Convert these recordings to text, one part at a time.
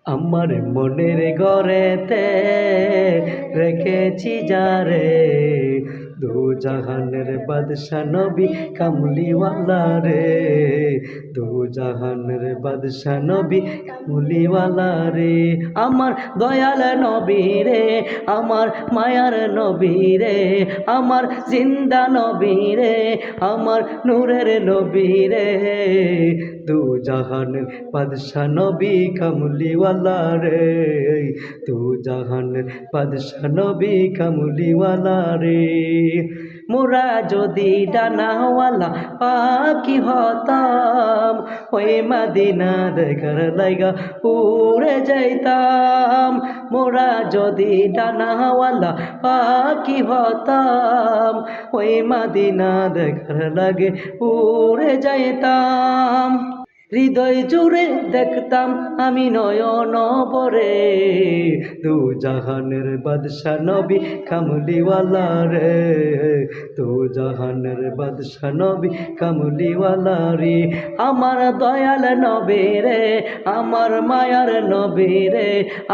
আমার মনের ঘরেতে রেখেছি যারে, দু জাহানের বাদশা নবী কামলিওয়ালা রে, দু জাহানের বাদশা নবী কামলিওয়ালা রে। আমার দয়াল নবী রে, আমার মায়ার নবী রে, আমার জিন্দা নবী রে, আমার নূরের নবী রে, দু জাহানের বাদশা নবী কামলিওয়ালা রে, দু জাহানের বাদশা নবী কামলিওয়ালা রে। মোরা যদি ডানাওয়ালা পাখি হতাম, ওই মদিনা দেখার লাইগা উড়ে যাইতাম। মোরা যদি ডানাওয়ালা পাখি হতাম, ওই মদিনা দেখার লাগে উড়ে যাইতাম। হৃদয় জুড়ে দেখতাম আমি নয়ন ভরে, দু জাহানের বাদশা নবী কামলিওয়ালা রে, দু জাহানের বাদশা নবী কামলিওয়ালা রে। আমার দয়াল নবী রে, আমার মায়ার নবী রে,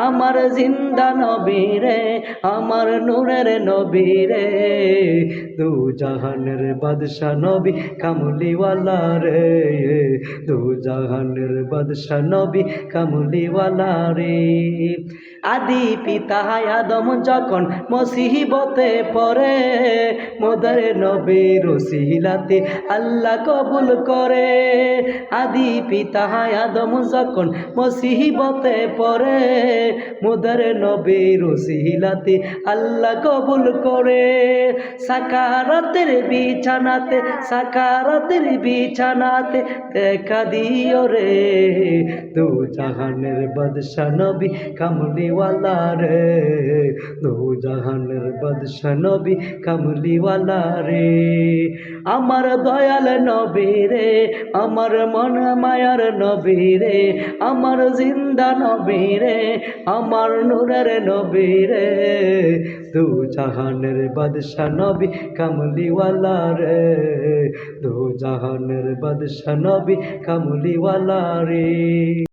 আমার জিন্দা নবী রে, আমার নূরের নবী রে, দু জাহানের বাদশা নবী কামলিওয়ালা রে, দু জাহানের বাদশা নবী কামলিওয়ালা রে। আদি পিতা আদম যখন মুসিবতে পড়ে, মোদের নবীর ওসিলাতে আল্লাহ কবুল করে। আদি পিতা আদম যখন মুসিবতে পড়ে, মোদের নবীর ওসিলাতে আল্লাহ কবুল করে। সাকারাতের বিছানাতে, সাকারাতের বিছানাতে দেখা দিও রে, দু জাহানের বাদশা নবী কামলিওয়ালা রে, দু জাহানের বাদশা নবী কামলিওয়ালা রে। আমার দয়াল নবী রে, আমার মন মায়ার নবী রে, আমার জিন্দা নবী রে, আমার নূরের নবী রে, দু জাহানের বাদশা নবী কামলিওয়ালা রে, দু জাহানের বাদশা নবী কামলিওয়ালা রে।